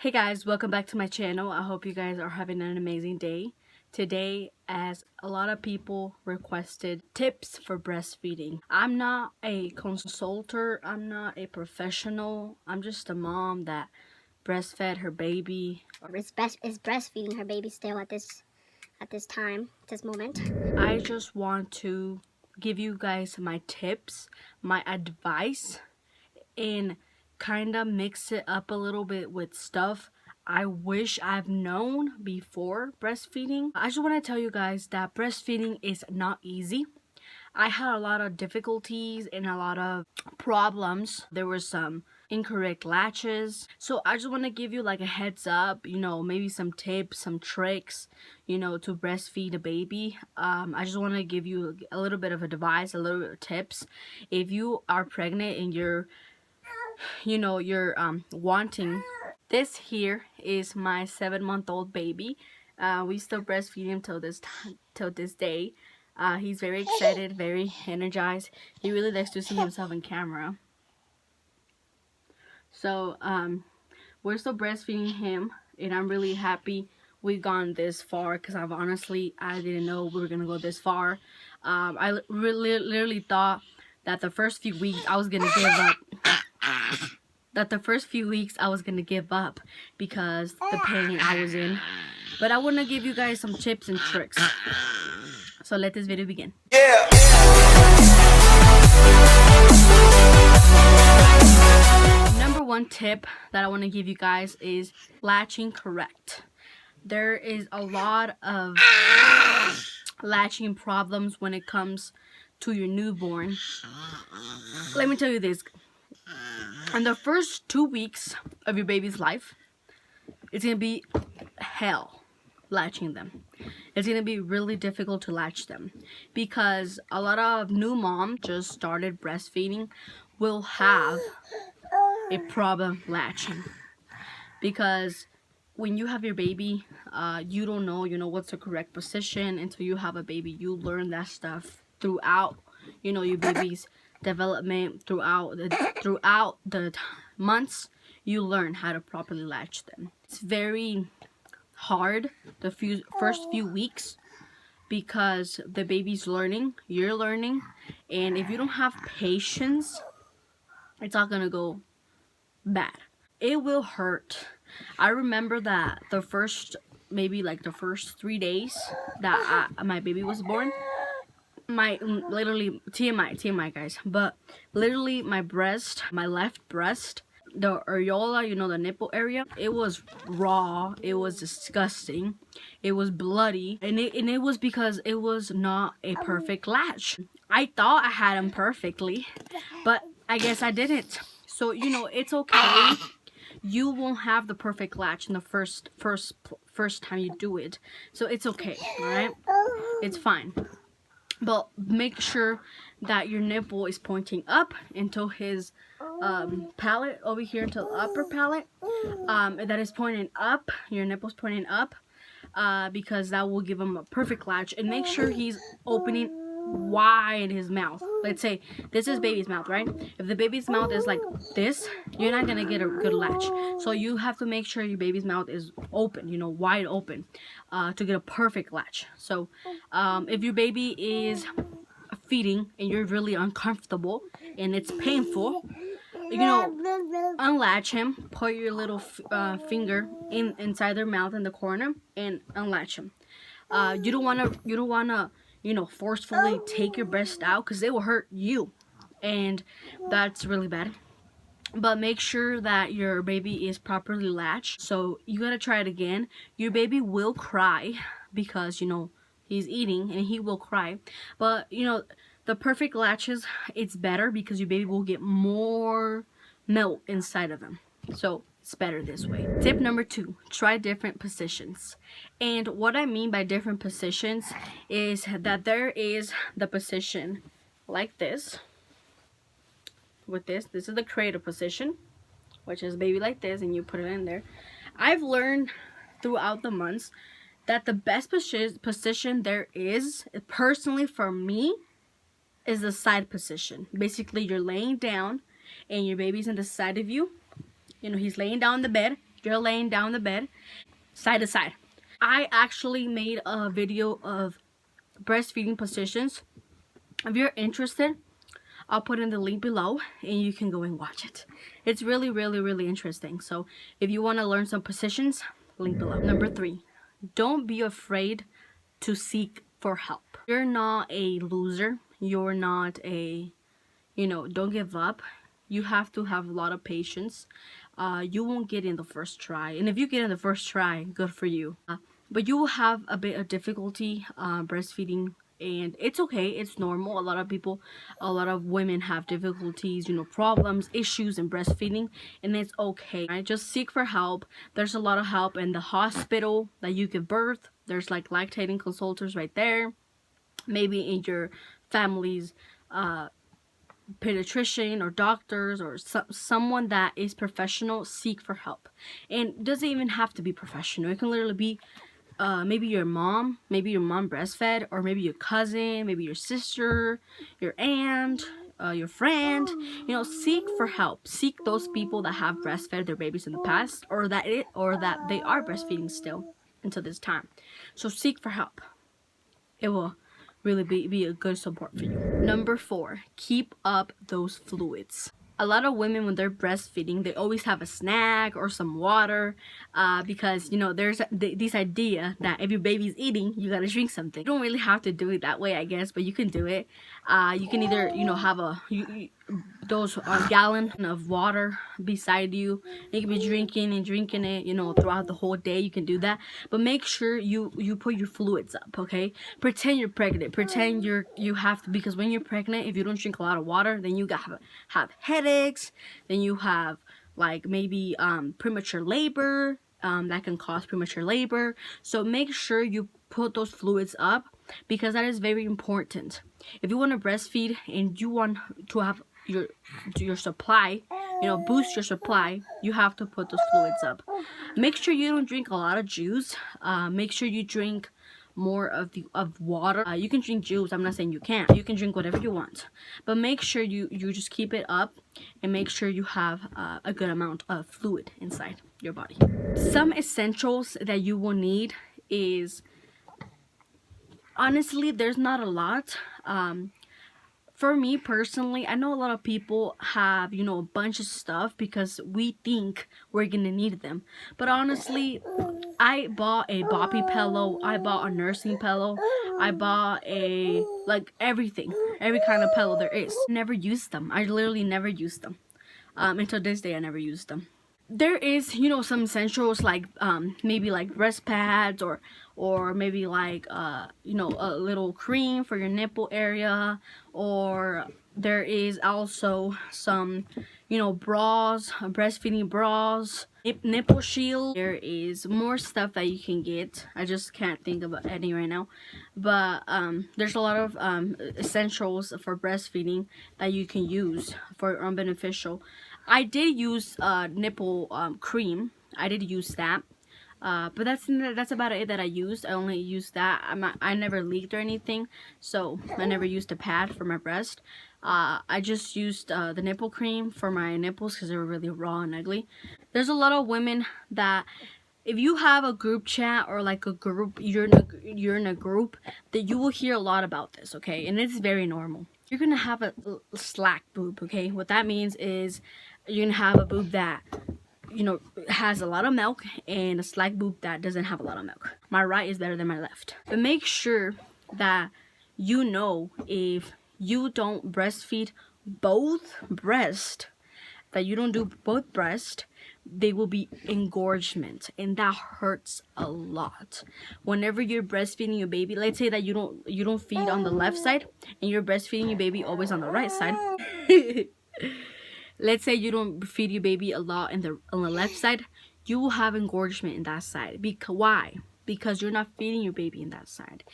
Hey guys, welcome back to my channel. I hope you guys are having an amazing day. Today, as a lot of people requested tips for breastfeeding. I'm not a consultant, I'm not a professional, I'm just a mom that breastfed her baby. Is breastfeeding her baby still at this moment. I just want to give you guys my tips, my advice, and kind of mix it up a little bit with stuff I wish I've known before breastfeeding. I just want to tell you guys that breastfeeding is not easy. I had a lot of difficulties and a lot of problems. There were some incorrect latches. So I just want to give you like a heads up, maybe some tips, some tricks, to breastfeed a baby. I just want to give you a little bit of advice, a little bit of tips. If you are pregnant and you're wanting. This here is my 7-month-old baby. We still breastfeed him till this day. He's very excited, very energized. He really likes to see himself in camera. So we're still breastfeeding him, and I'm really happy we've gone this far, because I didn't know we were gonna go this far. I literally thought that the first few weeks I was gonna give up. Because the pain I was in. But I want to give you guys some tips and tricks. So let this video begin. Yeah. Number one tip that I want to give you guys is latching correct. There is a lot of latching problems when it comes to your newborn. Let me tell you this. In the first 2 weeks of your baby's life, it's going to be hell latching them. It's going to be really difficult to latch them, because a lot of new moms just started breastfeeding will have a problem latching. Because when you have your baby, you don't know, what's the correct position until you have a baby. You learn that stuff throughout, your baby's development, throughout the months. You learn how to properly latch them. It's very hard the first few weeks, because the baby's learning, you're learning, and if you don't have patience, it's all gonna go bad. It will hurt. I remember that the first 3 days that my baby was born, literally TMI guys, but literally my left breast, the areola, the nipple area, it was raw, it was disgusting, it was bloody, and it was because it was not a perfect latch. I thought I had them perfectly, but I guess I didn't. So it's okay. You won't have the perfect latch in the first time you do it, so it's okay. All right, it's fine. But make sure that your nipple is pointing up into his palate over here, into the upper palate. That is pointing up. Your nipple's pointing up, because that will give him a perfect latch. And make sure he's opening wide his mouth. Let's say this is baby's mouth, right? If the baby's mouth is like this, you're not gonna get a good latch. So you have to make sure your baby's mouth is open, wide open, to get a perfect latch. So if your baby is feeding and you're really uncomfortable and it's painful, unlatch him. Put your little finger inside their mouth in the corner and unlatch him. You don't wanna forcefully take your breast out, because it will hurt you, and that's really bad. But make sure that your baby is properly latched. So you gotta try it again. Your baby will cry, because he's eating and he will cry. But the perfect latches, it's better, because your baby will get more milk inside of him. So it's better this way. Tip number 2, try different positions. And what I mean by different positions is that there is the position like this. With this is the cradle position, which is baby like this, and you put it in there. I've learned throughout the months that the best position there is, personally for me, is the side position. Basically, you're laying down and your baby's in the side of you. He's laying down on the bed You're laying down the bed, side to side. I actually made a video of breastfeeding positions. If you're interested, I'll put in the link below and you can go and watch it. It's really, really, really interesting. So if you want to learn some positions, link below. Number 3, don't be afraid to seek for help. You're not a loser. You're not a, don't give up. You have to have a lot of patience. You won't get in the first try. And if you get in the first try, good for you. But you will have a bit of difficulty breastfeeding, and it's okay. It's normal. A lot of women have difficulties, problems, issues in breastfeeding, and it's okay. Right? Just seek for help. There's a lot of help in the hospital that you give birth. There's like lactating consultants right there. Maybe in your family's pediatrician or doctors or someone that is professional. Seek for help, and it doesn't even have to be professional. It can literally be maybe your mom breastfed, or maybe your cousin, maybe your sister, your aunt, your friend. Seek for help. Seek those people that have breastfed their babies in the past, or that they are breastfeeding still until this time. So seek for help. It will really be a good support for you. Number 4, keep up those fluids. A lot of women, when they're breastfeeding, they always have a snack or some water, because there's this idea that if your baby's eating, you gotta drink something. You don't really have to do it that way, I guess, but you can do it. You can either have those gallon of water beside you. You can be drinking it, throughout the whole day. You can do that, but make sure you put your fluids up. Okay, pretend you're pregnant. Pretend you have to, because when you're pregnant, if you don't drink a lot of water, then you have headaches. Then you have like maybe premature labor. That can cause premature labor. So make sure you put those fluids up, because that is very important. If you want to breastfeed and you want to have your supply, boost your supply, you have to put those fluids up. Make sure you don't drink a lot of juice. Make sure you drink more of water. You can drink juice. I'm not saying you can't. You can drink whatever you want, but make sure you just keep it up, and make sure you have a good amount of fluid inside your body. Some essentials that you will need is, honestly, there's not a lot. For me personally, I know a lot of people have, a bunch of stuff because we think we're gonna need them. But honestly, I bought a boppy pillow, I bought a nursing pillow, I bought everything, every kind of pillow there is. Never used them. I literally never used them. Until this day, I never used them. There is, some essentials like maybe like breast pads, or maybe like a little cream for your nipple area, or there is also some bras, breastfeeding bras, nipple shield. There is more stuff that you can get. I just can't think of any right now, but there's a lot of essentials for breastfeeding that you can use for beneficial. I did use nipple cream. I did use that. But that's about it that I used. I only used that. I never leaked or anything, so I never used a pad for my breast. I just used the nipple cream for my nipples because they were really raw and ugly. There's a lot of women that, if you have a group chat or like a group, you're in a group, that you will hear a lot about this, okay? And it's very normal. You're gonna have a slack boob, okay? What that means is you're gonna have a boob that has a lot of milk, and a slack boob that doesn't have a lot of milk. My right is better than my left. But make sure that if you don't breastfeed both breast, that you don't do both breast, they will be engorgement, and that hurts a lot. Whenever you're breastfeeding your baby, let's say that you don't feed on the left side and you're breastfeeding your baby always on the right side. Let's say you don't feed your baby a lot on the left side, you will have engorgement in that side. Why? Because you're not feeding your baby in that side.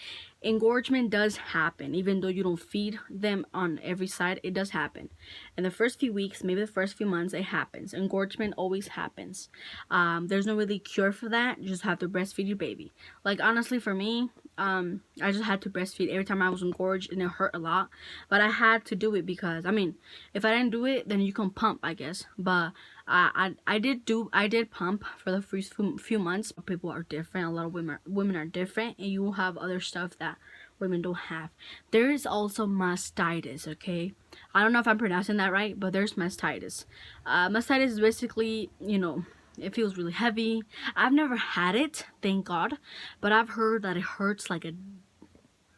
engorgement does happen. Even though you don't feed them on every side, it does happen. In the first few weeks, maybe the first few months, it happens. Engorgement always happens. There's no really cure for that. You just have to breastfeed your baby. Like, honestly, for me, I just had to breastfeed every time I was engorged, and it hurt a lot. But I had to do it because, I mean, if I didn't do it, then you can pump, I guess. But I did pump for the first few months. People are different. A lot of women are different, and you will have other stuff that women don't have. There is also mastitis. Okay, I don't know if I'm pronouncing that right, but there's mastitis. Mastitis is basically, it feels really heavy. I've never had it, thank God, but I've heard that it hurts like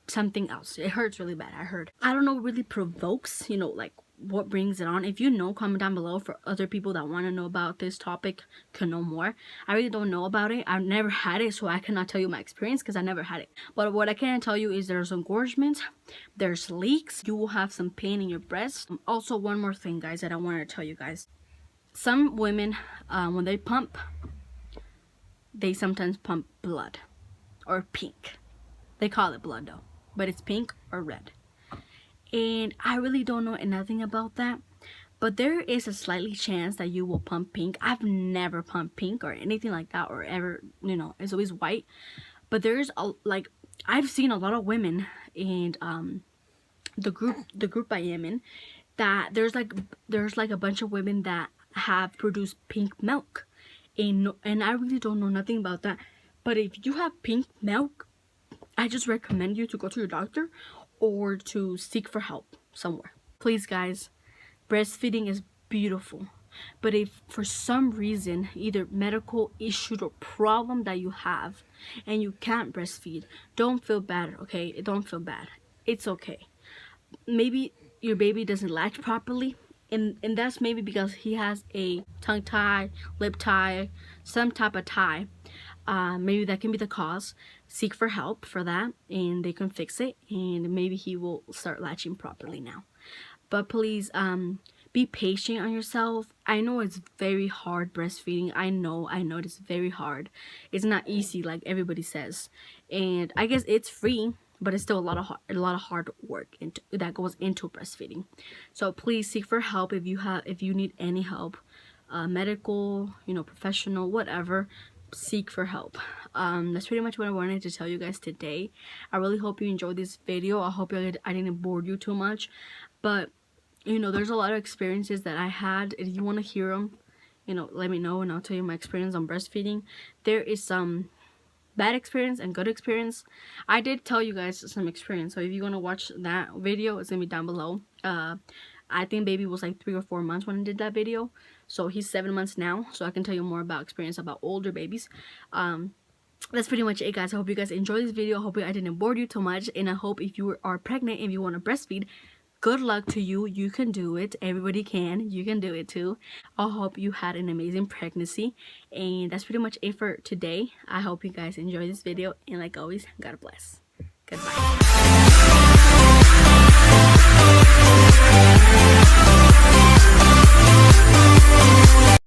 something else. It hurts really bad, I heard. I don't know what really provokes, like what brings it on. If you know, comment down below for other people that want to know about this topic, can know more. I really don't know about it. I've never had it, so I cannot tell you my experience because I never had it. But what I can tell you is there's engorgement, there's leaks, you will have some pain in your breast. Also, one more thing, guys, that I wanted to tell you guys. Some women, when they pump, they sometimes pump blood or pink. They call it blood though, but it's pink or red. And I really don't know nothing about that, but there is a slightly chance that you will pump pink. I've never pumped pink or anything like that, or ever, it's always white. But there's I've seen a lot of women, and the group I am in, that there's like a bunch of women that have produced pink milk, and I really don't know nothing about that. But if you have pink milk, I just recommend you to go to your doctor or to seek for help somewhere. Please, guys, breastfeeding is beautiful. But if for some reason, either medical issue or problem that you have and you can't breastfeed, don't feel bad, okay? Don't feel bad. It's okay. Maybe your baby doesn't latch properly, and that's maybe because he has a tongue tie, lip tie, some type of tie. Maybe that can be the cause. Seek for help for that, and they can fix it, and maybe he will start latching properly now. But please, be patient on yourself. I know it's very hard breastfeeding. I know it's very hard. It's not easy like everybody says, and I guess it's free, but it's still a lot of hard work that goes into breastfeeding. So please seek for help if you need any help, medical, professional, whatever. Seek for help. That's pretty much what I wanted to tell you guys today. I really hope you enjoyed this video. I hope I didn't bore you too much, but there's a lot of experiences that I had. If you want to hear them, let me know, and I'll tell you my experience on breastfeeding. There is some bad experience and good experience. I did tell you guys some experience, so if you want to watch that video, it's gonna be down below. I think baby was like 3 or 4 months when I did that video, so he's 7 months now, so I can tell you more about experience about older babies. That's pretty much it, guys. I hope you guys enjoyed this video. I hope I didn't bore you too much, and I hope if you are pregnant, if you want to breastfeed, good luck to you. You can do it. Everybody can. You can do it too. I hope you had an amazing pregnancy, and that's pretty much it for today. I hope you guys enjoyed this video, and like always, God bless. Goodbye.